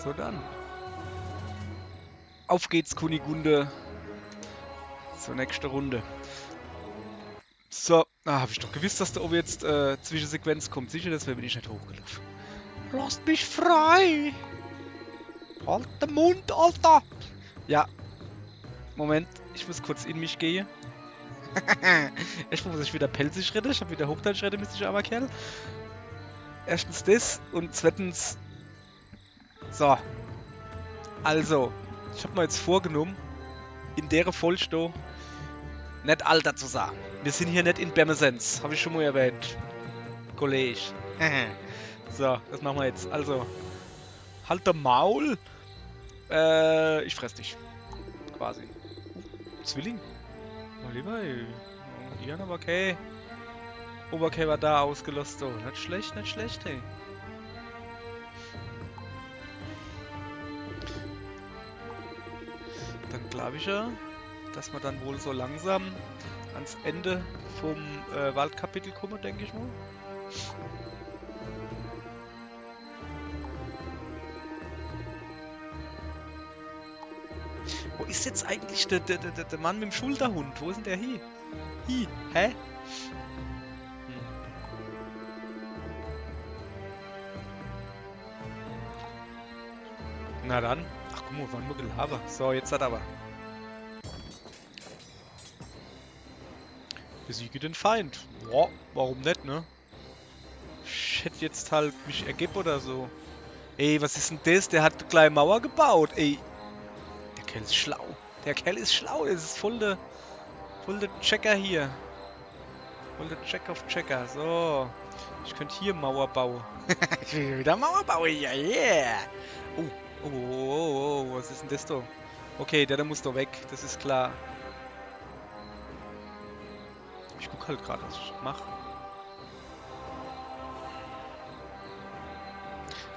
So dann. Auf geht's, Kunigunde. Zur nächsten Runde. So, habe ich doch gewusst, dass da oben jetzt Zwischensequenz kommt. Sicher, deswegen bin ich nicht hochgelaufen. Lasst mich frei! Halt den Mund, Alter! Ja. Moment, ich muss kurz in mich gehen. Erstmal muss ich wieder pelzig reden. Ich habe wieder Hochdeutsch reden müsste ich aber, Kerl. Erstens das und zweitens... So. Also, ich habe mir jetzt vorgenommen, in der Folge nicht Alter zu sagen. Wir sind hier nicht in Birmesens, habe ich schon mal erwähnt. Kollege. So, das machen wir jetzt. Also, halt der Maul. Ich fress dich. Quasi. Zwilling. Oh, lieber, ey. Oh, Ian, aber okay. Oberkay war da ausgelost. So, nicht schlecht, ey. Dann glaube ich ja, dass wir dann wohl so langsam ans Ende vom Waldkapitel kommen, denke ich mal. Wo ist jetzt eigentlich der Mann mit dem Schulterhund? Wo ist denn der hier? Hä? Na dann. Ach guck mal, wann nur Gelaber. So, jetzt hat aber. Besiege den Feind. Boah, warum nicht, ne? Ich hätte jetzt halt mich ergeben oder so. Ey, was ist denn das? Der hat eine kleine Mauer gebaut. Ey. Der Kerl ist schlau. Der Kerl ist schlau. Das ist voll der Checker hier. Voll der Check auf Checker. So. Ich könnte hier Mauer bauen. Ich will wieder Mauer bauen. Ja, yeah. Oh, was ist denn das da? Okay, der muss da weg. Das ist klar. Ich guck halt gerade, was ich mache.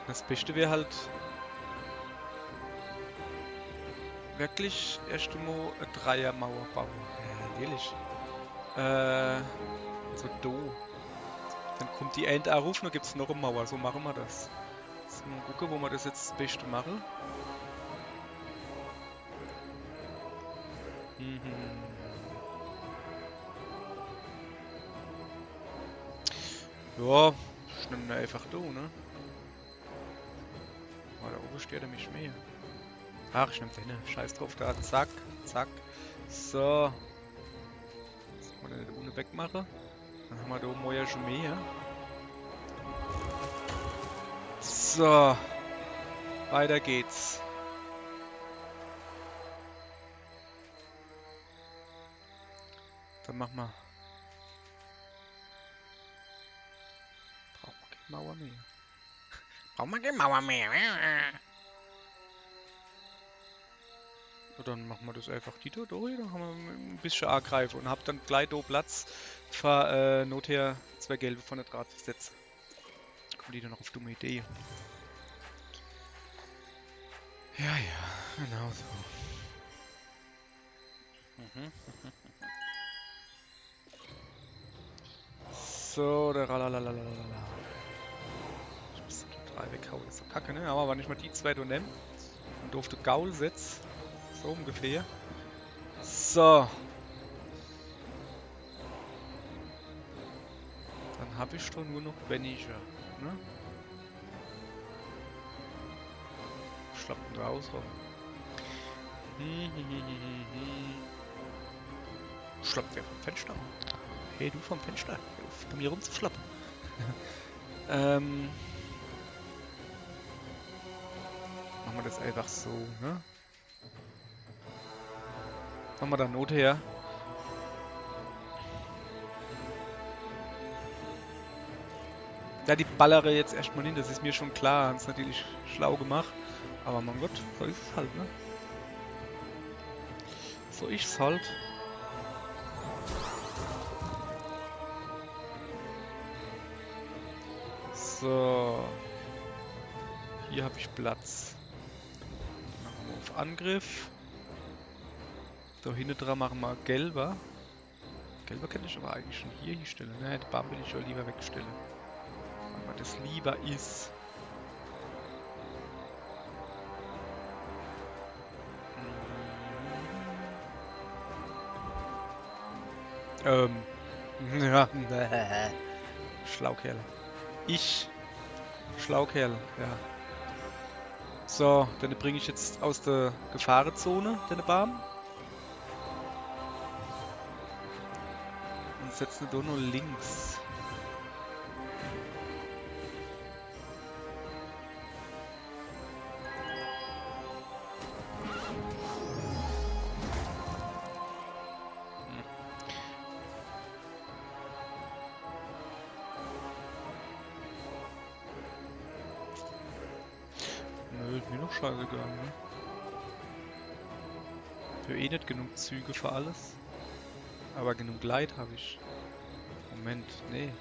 Das Beste wäre halt wirklich erst einmal eine Dreiermauer bauen. Ja, natürlich. So do. Dann kommt die End auch rauf, dann gibt es noch eine Mauer. So machen wir das. Jetzt mal gucken, wo wir das jetzt das Beste machen. Ja, ich nehme einfach do, ne? Oh, da oben steht er mich mehr. Ach, ich nehme den. Scheiß drauf, da. Zack, zack. So. Jetzt mal den ohne wegmachen. Dann haben wir da oben ja schon mehr. So. Weiter geht's. Dann machen wir. Brauchen wir keine Mauer mehr. Brauchen wir keine Mauer mehr. Dann machen wir das einfach die da durch, dann haben wir ein bisschen angreifen und hab dann gleich da Platz für nother 2 gelbe von der Draht setzen. Kommen die dann noch auf dumme Idee. Ja, genau so. So, der Ralalalala. Ich muss die 3 weghauen, das ist so kacke, ne? Aber wenn ich mal die 2 da nehme und auf den Gaul setze, so ungefähr. So. Dann habe ich doch nur noch weniger, ne? Schlappen raus rum. Schlappt wer vom Fenster? Hey, du vom Fenster. Hör auf, bei mir rumzuschlappen. Machen wir das einfach so, ne? Machen wir da Not her. Ja, die ballere jetzt erstmal hin, das ist mir schon klar. Das ist natürlich schlau gemacht. Aber mein Gott, so ist es halt, ne? So ist es halt. So. Hier habe ich Platz. Machen wir auf Angriff. Da hinten dran machen wir gelber. Gelber kann ich aber eigentlich schon hier hinstellen. Ne, den Baum will ich ja lieber wegstellen. Aber das lieber ist. Ja, Schlaukerl. Schlaukerl, ja. So, dann bringe ich jetzt aus der Gefahrenzone den Baum. Und setze ihn da nur links. Nö, ist mir noch scheißegal, ne? Ich habe eh nicht genug Züge für alles. Aber genug Gleit habe ich. Moment, nee.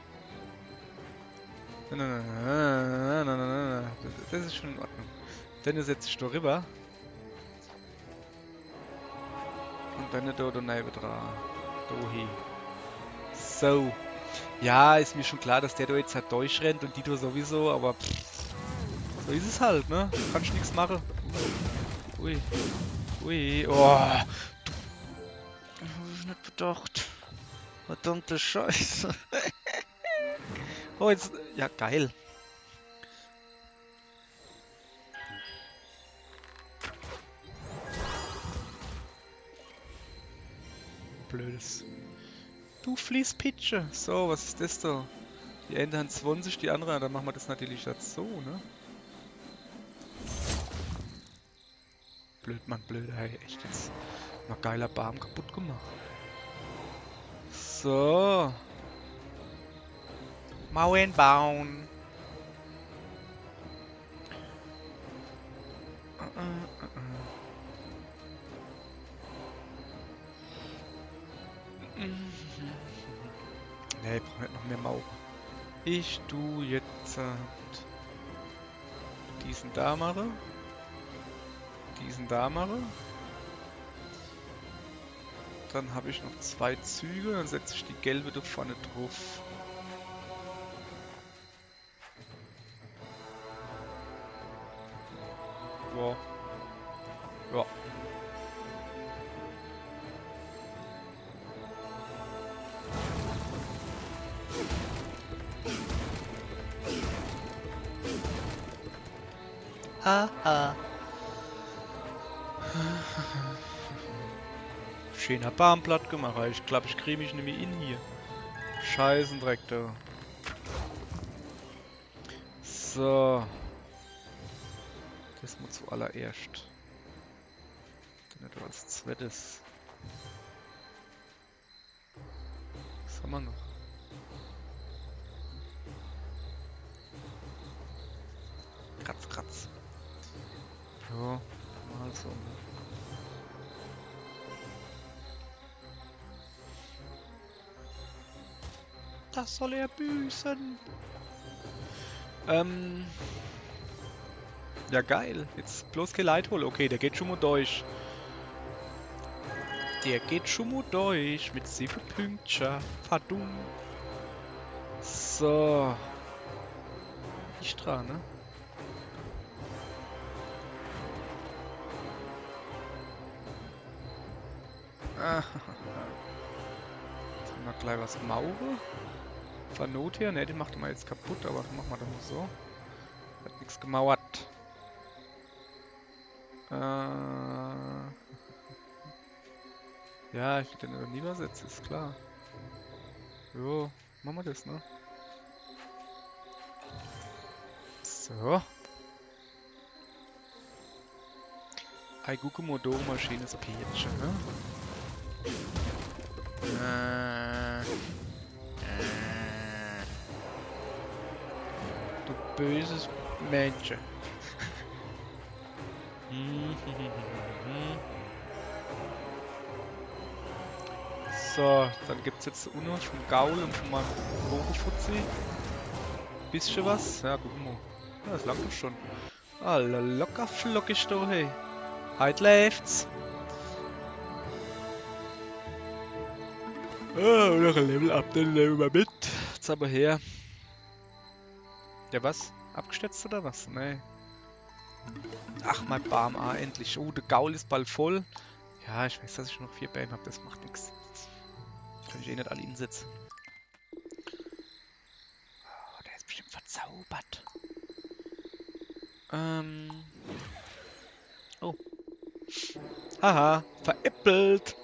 Nein. Das ist schon in Ordnung. Dann setze ich da rüber. Und dann da neben dran. Da hin. So. Ja, ist mir schon klar, dass der da jetzt halt durchrennt und die da sowieso, aber pff, so ist es halt, ne? Kannst nichts machen. Ui. Ui. Oh. Hab ich nicht bedacht. Verdammte Scheiße. Oh, jetzt. Ja, geil. Blödes. Du Fließpitsche. So, was ist das da? Die eine haben 20, die andere, dann machen wir das natürlich jetzt so, ne? Blöd, Mann, blöd, hey, echt jetzt. Mal geiler Baum kaputt gemacht. So. Mauern bauen. Ne, ich brauche nicht noch mehr Mauern. Ich tu jetzt diesen da mache. Diesen da mache. Dann habe ich noch 2 Züge, dann setze ich die gelbe da vorne drauf. Ja. Ja. Haha. Schöner Bahnblatt gemacht. Ich glaube, ich kriege mich nicht mehr in hier. Scheißendreck da. So. Das muss zuallererst. Dann etwa als zweites. Was haben wir noch? Kratz. Ja, mal so. Das soll er büßen. Ja geil. Jetzt bloß kein Leithol. Okay, der geht schon mal durch. Der geht schon mal durch mit 7 Pünktchen. Verdammt. So. Ich dran, ne? Jetzt haben wir gleich was Mauer. Von Not her, ne, die macht man jetzt kaputt, aber machen wir dann nur so. Hat nichts gemauert. Ja, ich will den über niedersetzen, ist klar. Jo, machen wir das, ne? So. Aiguku Modoro-Maschine ist okay jetzt schon, ne? Du böses Männchen. So, dann gibt's jetzt Uno vom Gaul und von meinem Vogelfutzi. Bisschen was? Ja, guck mal. Ja, das langt doch schon. Alter, locker flockig da, hey. Heute läuft's. Oh, noch ein Level up, den nehmen wir mit. Jetzt aber her. Ja, was? Abgestürzt oder was? Nee. Ach, mein Baum, endlich. Oh, der Gaul ist bald voll. Ja, ich weiß, dass ich noch 4 Bäume habe, das macht nichts. wahrscheinlich eh nicht alle einsetzen. Oh, der ist bestimmt verzaubert. Oh. Haha, veräppelt.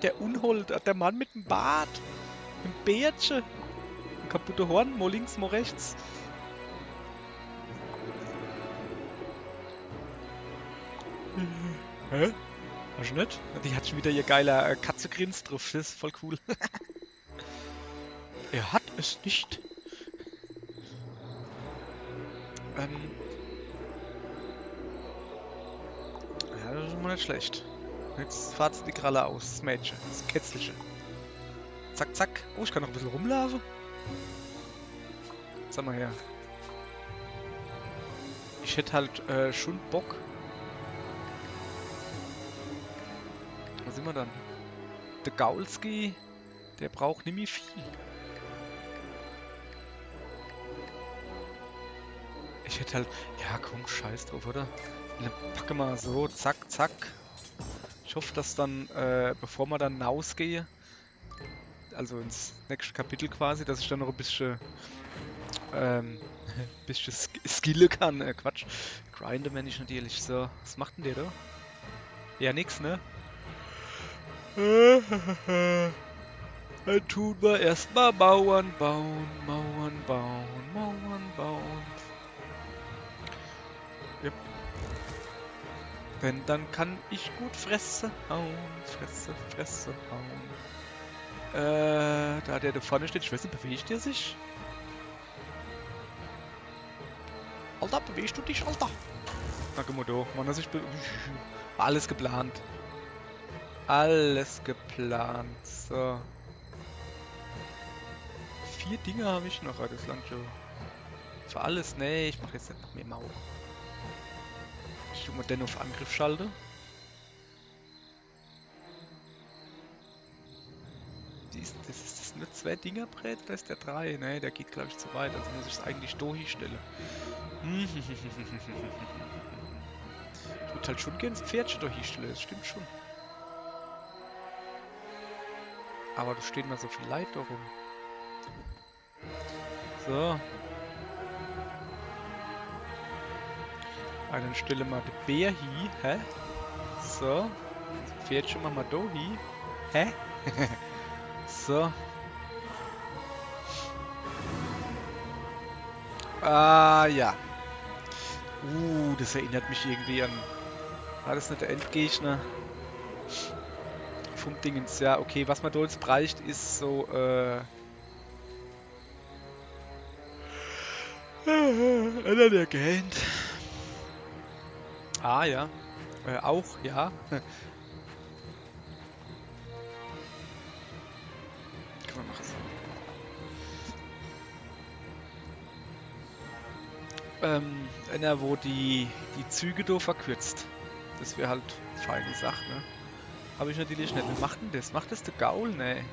Der Unhold, der Mann mit dem Bart. Mit dem Bärtchen. Ein kaputte Horn, mal links, mal rechts. Hä? Hast du nicht? Die hat schon wieder ihr geiler Katzegrins drauf. Das ist voll cool. Er hat es nicht. Ja, das ist mal nicht schlecht. Jetzt fahrt sie die Kralle aus, das Mädchen, das Kätzliche. Zack, zack. Oh, ich kann noch ein bisschen rumlaufen. Sag mal her. Ich hätte halt schon Bock. Was sind wir dann? Der Gaulski, der braucht nicht mehr viel. Ich hätte halt... Ja, komm, scheiß drauf, oder? Dann packe mal so, zack, zack. Ich hoffe, dass dann, bevor wir dann rausgehen, also ins nächste Kapitel quasi, dass ich dann noch ein bisschen, bisschen skillen kann. Quatsch. Grinden, wenn ich natürlich so. Was macht denn der da? Ja, nix, ne? Dann tun wir erstmal Mauern bauen, Mauern bauen, Mauern bauen. Yep. Denn dann kann ich gut Fresse hauen, Fresse hauen. Da der da vorne steht, ich weiß nicht, bewegt der sich? Alter, bewegst du dich, Alter? Na, guck mal da, man hat sich alles geplant. Alles geplant, so. 4 Dinge habe ich noch, das langt schon. Für alles, nee, ich mache jetzt nicht noch mehr Mauer. Ich tue mal den auf Angriff schalte. Das ist nur 2 Dinger Brett, da ist der 3. Ne, der geht glaube ich zu weit, also muss ich es eigentlich da hinstellen. Ich würde halt schon gerne das Pferdchen da hinstellen, das stimmt schon. Aber da stehen mal so viel Leid da rum. So. Dann stelle mal den Bär hin, hä? So. Das Pferdchen machen wir da hin. Hä? So. Ah, ja. Das erinnert mich irgendwie an... War das nicht der Endgegner? Vom Dingens, ja, okay. Was man da jetzt braucht, ist so, einer der gähnt. Ah, ja. Auch, ja. Kann man machen so. Einer, wo die Züge da verkürzt. Das wäre halt feine Sache, ne? Habe ich natürlich nicht. Wer macht denn das? Macht das der Gaul? Ne.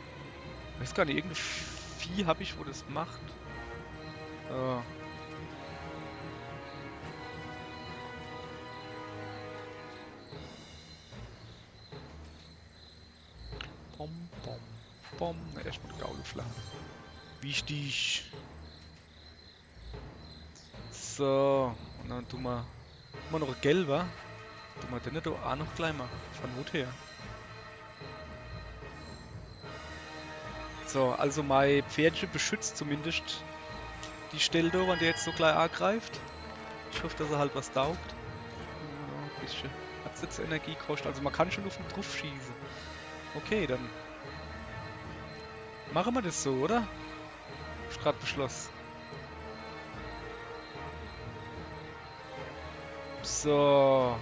Ich weiß gar nicht, irgendein Vieh habe ich, wo das macht. So. Bom, bom, bom. Na, erstmal der Gaul aufladen. Wichtig. So. Und dann tun wir noch ein gelber. Tun wir den nicht auch noch gleich mal. Von wo her? So, also mein Pferdchen beschützt zumindest die Stelle da, an der jetzt so gleich angreift. Ich hoffe, dass er halt was taugt. Ja, ein bisschen. Hat es jetzt Energie gekostet. Also man kann schon auf den drauf schießen. Okay, dann machen wir das so, oder? Hab ich gerade beschlossen. So.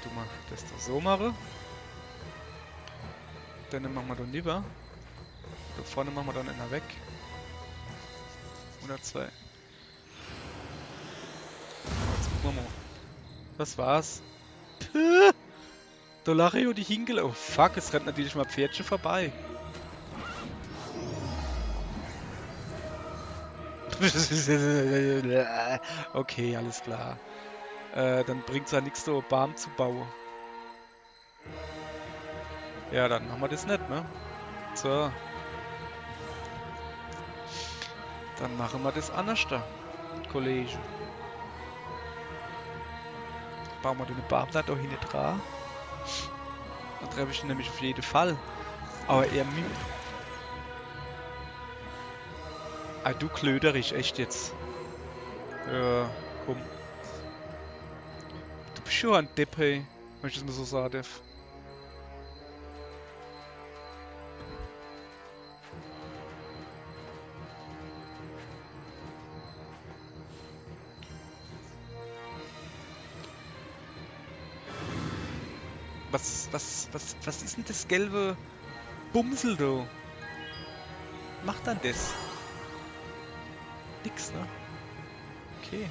Du mal das da so mache. Dann machen wir da lieber. Da vorne machen wir dann einer weg. Oder 2. Jetzt gucken wir mal. Das war's. Puh. Da lache ich und die Hinkel. Oh fuck, es rennt natürlich mal Pferdchen vorbei. Okay, alles klar. Dann bringt es ja nichts, so Baum zu bauen. Ja, dann machen wir das nicht, ne? So, dann machen wir das anders da, Kollege. Bauen wir den Baum da doch hinten dran. Dann treffe ich ihn nämlich auf jeden Fall. Aber er mi... Ah, du klöderich, echt jetzt. Ja, komm. Du bist schon ein Depp, hey, wenn ich das mal so sagen darf. Was ist denn das gelbe Bumsel, du? Macht dann das? Nix, ne? Okay.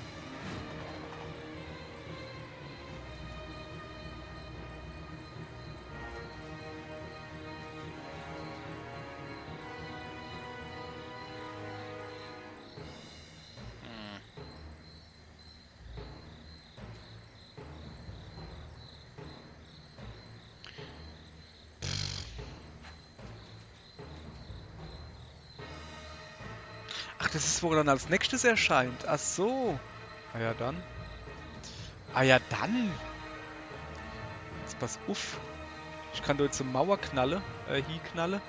Ach, das ist, wo er dann als nächstes erscheint. Ach so. Ah ja, dann. Ah ja, dann. Jetzt pass auf. Ich kann da jetzt eine Mauer knallen, hier knallen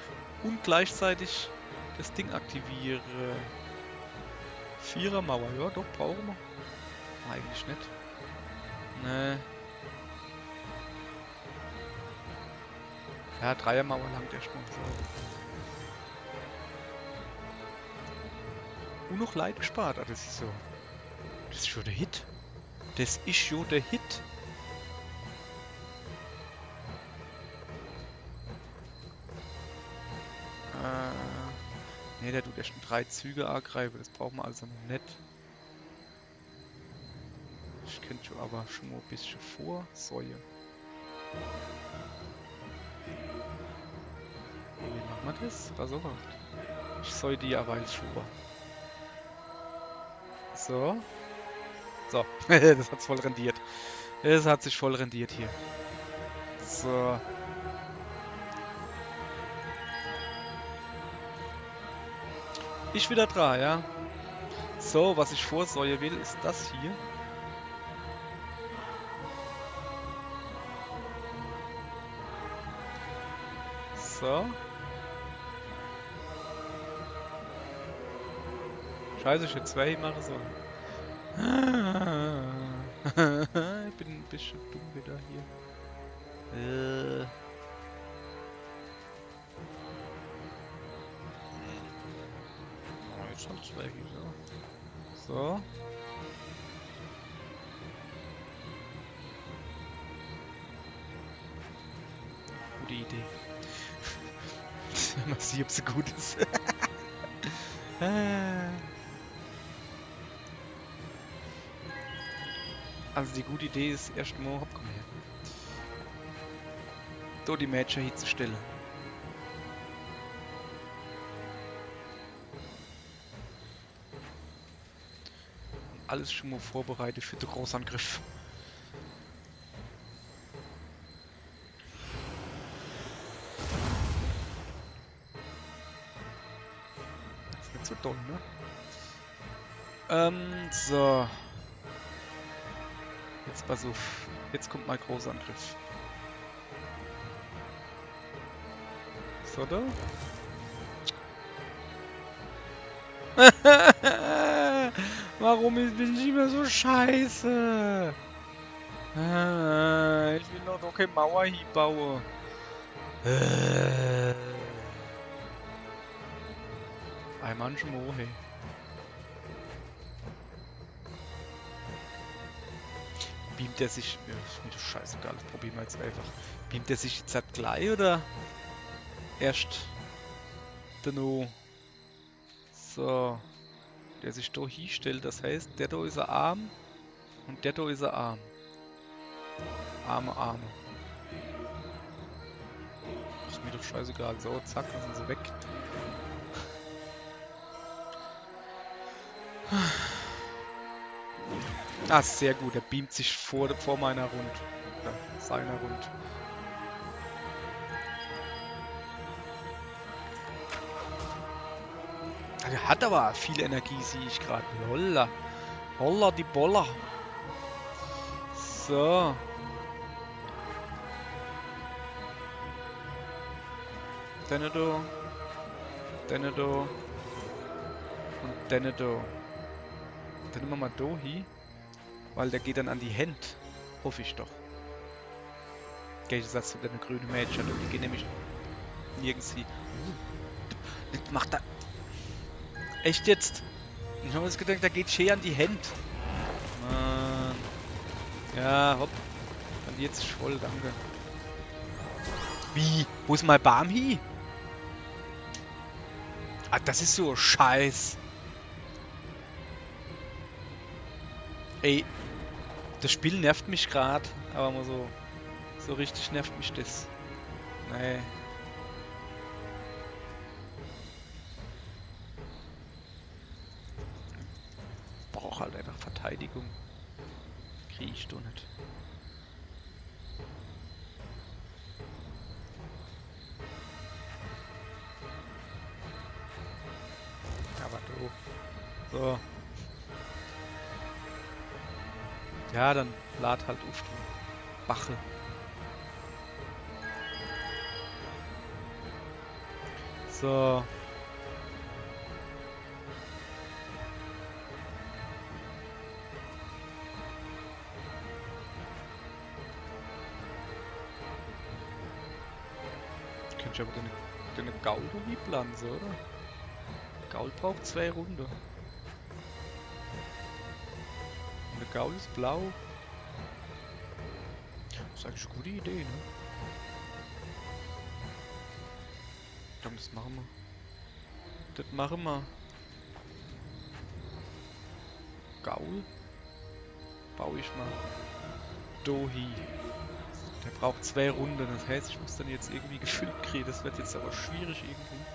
und gleichzeitig das Ding aktivieren. Vierermauer, ja, doch, brauchen wir. Eigentlich nicht. Nee. Ja, Dreiermauer langt erstmal. So. Und noch Leid gespart, ah, das ist so. Das ist schon der Hit. Das ist schon der Hit. Ne, der tut erst 3 Züge angreifen, das brauchen wir also noch nicht. Ich könnte schon aber schon mal ein bisschen vor Säue. Wie machen wir das? Pass auf. Ich säue die aber als Schuhe. So. So. Das hat's voll rendiert. Es hat sich voll rendiert hier. So. Ich wieder dran, ja. So, was ich vorsäue will, ist das hier. So. Scheiße, ich hätte 2 machen sollen. Ich bin ein bisschen dumm wieder hier. Oh, jetzt halt 2 wieder. So. Gute Idee. Mal sehen, ob sie gut ist. Also die gute Idee ist erstmal, hopp, komm her. Da die Matcher hinzustellen. Und alles schon mal vorbereitet für den Großangriff. Das ist nicht so doll, ne? So. Jetzt pass auf. Jetzt kommt mein Großangriff. So, da. Warum bin ich immer so scheiße? Ich will noch keine Mauer hier bauen. Ein Mann schon mal, hey. Beamt der sich... Ja, ist mir doch scheißegal, das probieren wir jetzt einfach. Beamt der sich jetzt halt gleich oder erst danach? So. Der sich da hinstellt, das heißt, der da ist ein Arm und der da ist ein Arm. Arme, Arme. Ist mir doch scheißegal. So, zack, dann sind sie weg. Ah, sehr gut. Er beamt sich vor meiner Rund. Oder seiner Rund. Er hat aber viel Energie, sehe ich gerade. Holla. Holla die Boller. So. Denne da. Denne da. Und denne da. Dann nehmen wir mal da hin. Weil der geht dann an die Hände. Hoffe ich doch. Gegensatz zu den grünen Mädchen. Die gehen nämlich nirgends hin. Das macht er. Echt jetzt? Ich habe jetzt gedacht, der geht schön an die Hände. Mann. Ja, hopp. Und jetzt ist voll, danke. Wie? Wo ist mein Baum hin? Ah, das ist so Scheiß. Ey, das Spiel nervt mich gerade, aber mal so richtig nervt mich das. Nee. Brauch halt einfach Verteidigung. Krieg ich doch nicht. Aber doof. So. Ja, dann lad halt auf, du Bachel. So. Könnte ich aber den Gaul nie pflanzen, oder? Gaul braucht 2 Runden. Und der Gaul ist blau. Das ist eigentlich eine gute Idee, ne? Komm, das machen wir. Das machen wir. Gaul? Baue ich mal. Dohi. Der braucht 2 Runden. Das heißt, ich muss dann jetzt irgendwie gefüllt kriegen. Das wird jetzt aber schwierig irgendwie.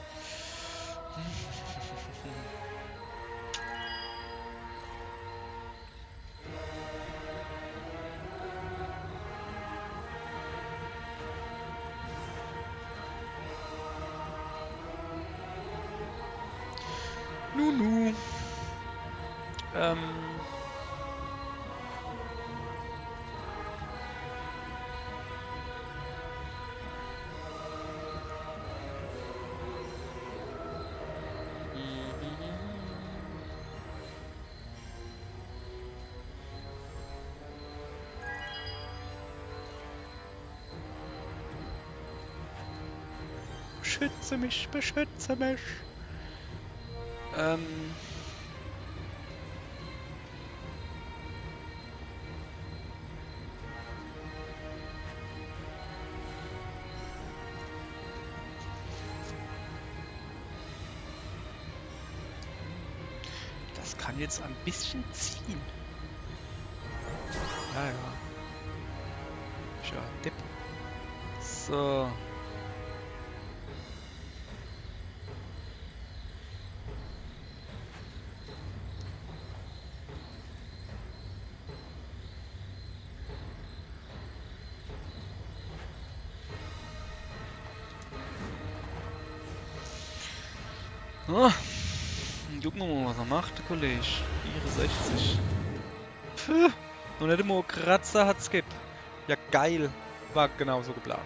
Nunu. Beschütze mich, beschütze mich. Das kann jetzt ein bisschen ziehen. Ja, ja. Ja, Depp. So. Oh. Gucken wir mal, was er macht, der Kollege. 64. Puh. Noch nicht einmal Kratzer hat's gibt. Ja, geil. War genauso geplant.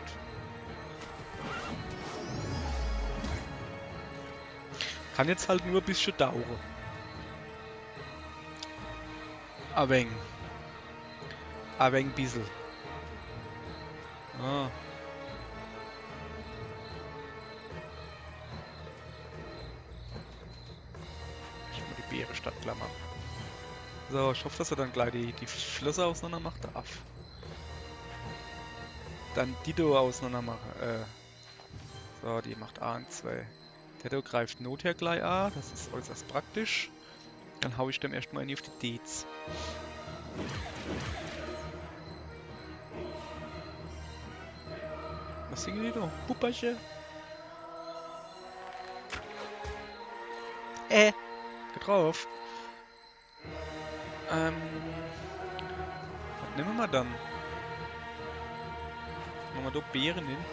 Kann jetzt halt nur ein bisschen dauern. Ein wenig. Ein wenig bissl. Ah. Ich muss die Beere statt klammern. So, ich hoffe, dass er dann gleich die Schlösser auseinander macht. Darf. Dann Dido auseinander machen. So, die macht A und 2. Der greift Nother gleich A, das ist äußerst praktisch. Dann hau ich dem erstmal auf die Dez. Was singen die da? Pupperche? Geht drauf. nehmen wir dann. Machen wir da Beeren hin.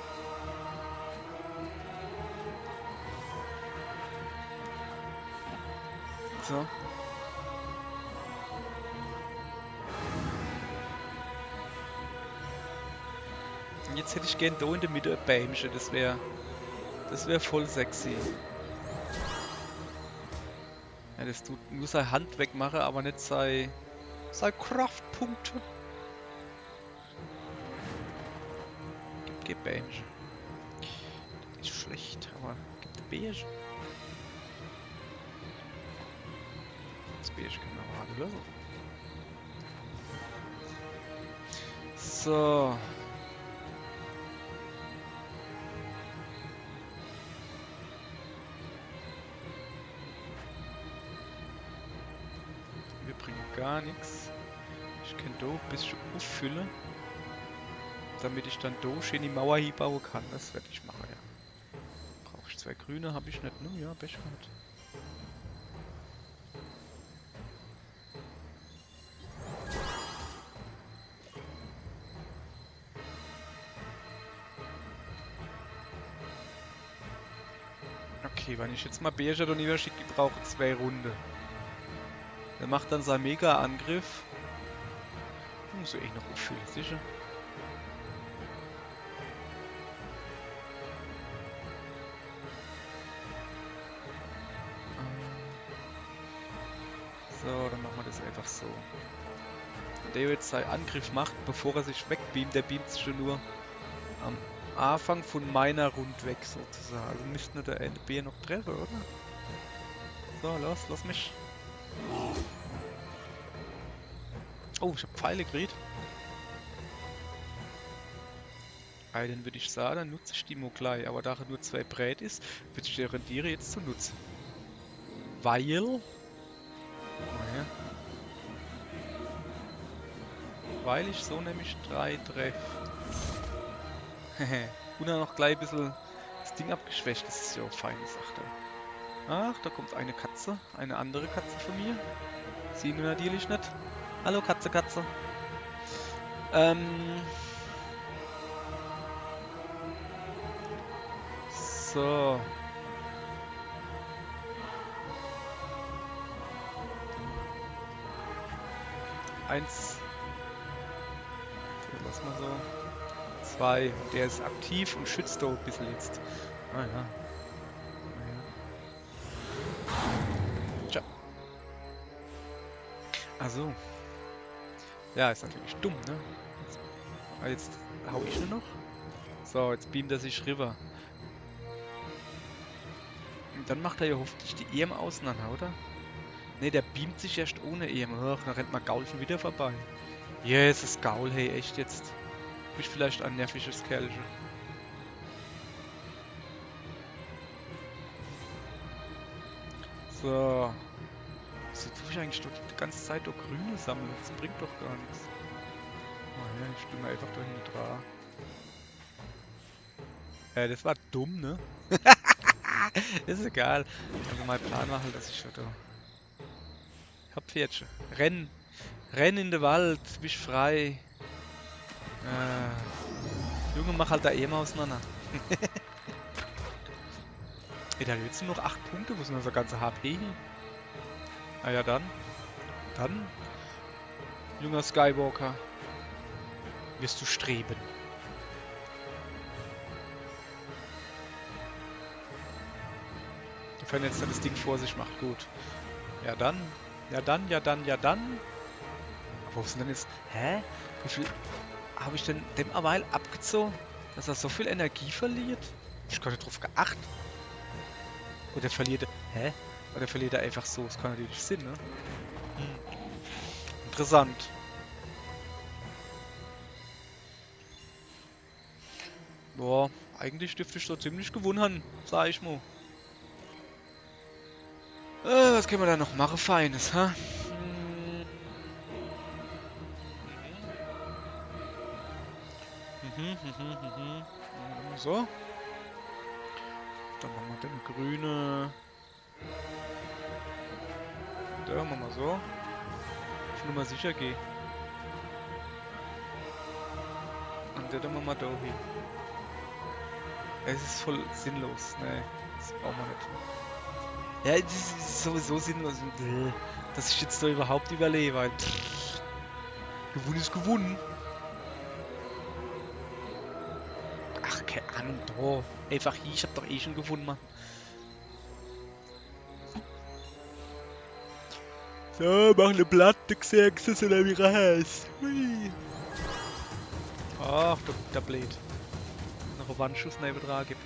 So. Und jetzt hätte ich gern da in der Mitte ein Bäumchen. Das wäre voll sexy. Ja, das tut nur seine Hand wegmachen, aber nicht seine Kraftpunkte. Gib Bäumchen. Das ist schlecht, aber gibt ein Bärchen. Das Bärchen kann man aber alle lösen. So. Wir bringen gar nichts. Ich kann da ein bisschen auffüllen, damit ich dann da schön die Mauer hinbauen kann. Das werde ich machen, ja. Brauche ich 2 grüne, habe ich nicht, ne? Ja, Becher hat. Okay, wenn ich jetzt mal Becher da nicht schicke, ich brauche 2 Runden. Der macht dann seinen Mega-Angriff. Muss ich noch auffüllen, sicher. So, dann machen wir das einfach so. Wenn der jetzt seinen Angriff macht, bevor er sich wegbeamt, der beamt sich schon nur am Anfang von meiner Rund weg sozusagen. Also müsste nur der Ende B noch treffen, oder? So, lass mich. Oh, ich hab Pfeile gekriegt. Dann würde ich sagen, dann nutze ich die mal gleich. Aber da er nur 2 Brät ist, würde ich die Rendiere jetzt zu nutzen. Weil... Oh ja. Weil ich so nämlich 3 treffe. Hehe. Und dann noch gleich ein bisschen das Ding abgeschwächt. Das ist ja auch feine Sache. Ach, da kommt eine Katze. Eine andere Katze von mir. Sie nur natürlich nicht. Hallo Katze, Katze. So. Eins. Lass mal so. 2. Der ist aktiv und schützt da ein bisschen jetzt. Ah ja. Tja. Also. Ja, ist natürlich dumm, ne? Jetzt hau ich nur noch. So, jetzt beamt er sich rüber. Und dann macht er ja hoffentlich die EM auseinander, oder? Ne, der beamt sich erst ohne EM. Ach, dann rennt mal Gaul schon wieder vorbei. Jesus, Gaul, hey, echt jetzt. Bin ich vielleicht ein nerviges Kerlchen. So. So tue ich eigentlich doch die ganze Zeit doch Grüne sammeln. Das bringt doch gar nichts. Oh ja, ich stimme einfach da hinten dran. Das war dumm, ne? Ist egal. Also mein Plan war halt, dass ich da... Ich hab Pferdchen. Renn! Renn in den Wald, bist frei. Junge, mach halt da eh mal auseinander. Ey, da jetzt nur noch 8 Punkte, wo sind unser ganze HP hin? Ah ja, dann. Dann, junger Skywalker, wirst du streben. Wenn jetzt das Ding vor sich macht, gut. Ja dann, ja dann, ja dann, ja dann. Aber wo ist denn jetzt... Hä? Wie viel habe ich denn dem Aweil abgezogen, dass er so viel Energie verliert? Ich gar nicht drauf geachtet. Oder verliert er... Hä? Oder verliert er einfach so? Das kann natürlich Sinn, ne? Interessant. Boah, eigentlich dürfte ich so ziemlich gewonnen haben, sag ich mal. Was können wir da noch machen? Feines, ha? So. Dann machen wir den grüne. Da machen wir so. Ich will nur mal sicher gehen. Und der machen wir da hin. Es ist voll sinnlos. Nee, das brauchen wir nicht. Ja, das ist sowieso sinnlos. Dass ich jetzt da überhaupt überlebe, weil gewonnen ist gewonnen. Ach, keine Ahnung, da. Einfach hier, ich hab doch eh schon gewonnen, Mann. So, mach eine Platte, gesagt, das oder wie er heißt. Hui. Ach, der Blöd. Noch einen Wandschuss neben dran gibt.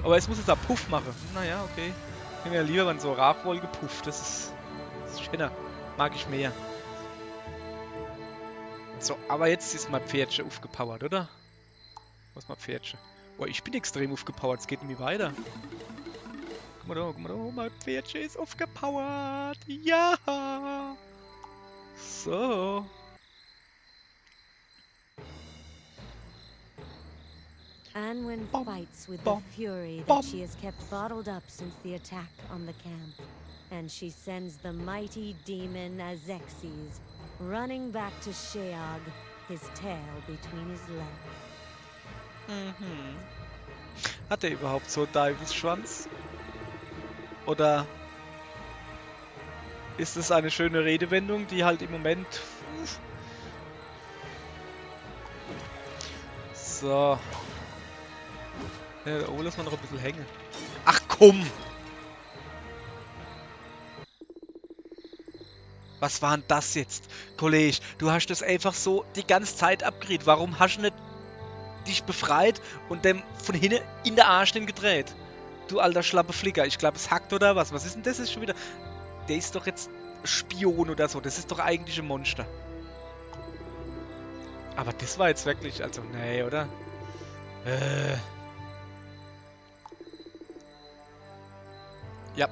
Aber es muss jetzt auch Puff machen. Naja, okay. Ich nehme ja lieber, wenn so Rauchwolke pufft. Das ist schöner. Mag ich mehr. So, aber jetzt ist mein Pferdchen aufgepowert, oder? Was ist mein Pferdchen? Boah, ich bin extrem aufgepowert. Es geht nämlich weiter. Guck mal da, mein Pferdchen ist aufgepowert. Ja! So. Anwen Bom, fights with bom, the fury bom. that she has kept bottled up since the attack on the camp. And she sends the mighty demon Azexes running back to Sheog, his tail between his legs. Mhm. Hat er überhaupt so einen Teufelsschwanz? Oder ist es eine schöne Redewendung, die halt im Moment... So. Ja, da oben lassen wir noch ein bisschen hängen. Ach komm! Was war denn das jetzt, Kollege? Du hast das einfach so die ganze Zeit abgeriet. Warum hast du nicht dich befreit und dem von hinten in der Arsch den gedreht? Du alter schlappe Flicker. Ich glaube, es hackt oder was? Was ist denn das jetzt schon wieder? Der ist doch jetzt Spion oder so. Das ist doch eigentlich ein Monster. Aber das war jetzt wirklich... Also, nee, oder? Ja.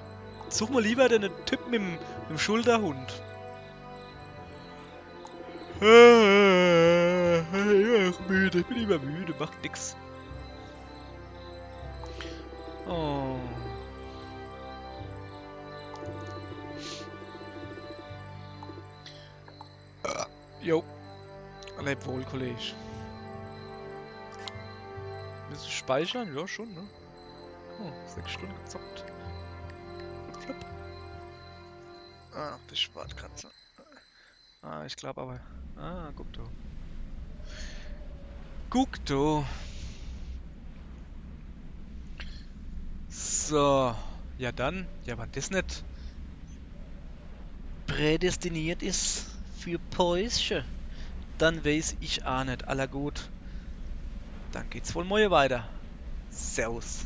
Such mal lieber den Typ mit dem Schulterhund. Ich bin müde, ich bin immer müde, macht nix. Oh. Jo. Leb wohl, Kollege. Müssen speichern? Ja, schon, ne? Oh, 6 Stunden gezockt. Flip. Ah, das spart Katze. Ah, ich glaube aber. Ah, guck du. Guck du. So. Ja dann. Ja, wenn das nicht prädestiniert ist für Päuschen, dann weiß ich auch nicht. Aller gut. Dann geht's wohl morgen weiter. Servus.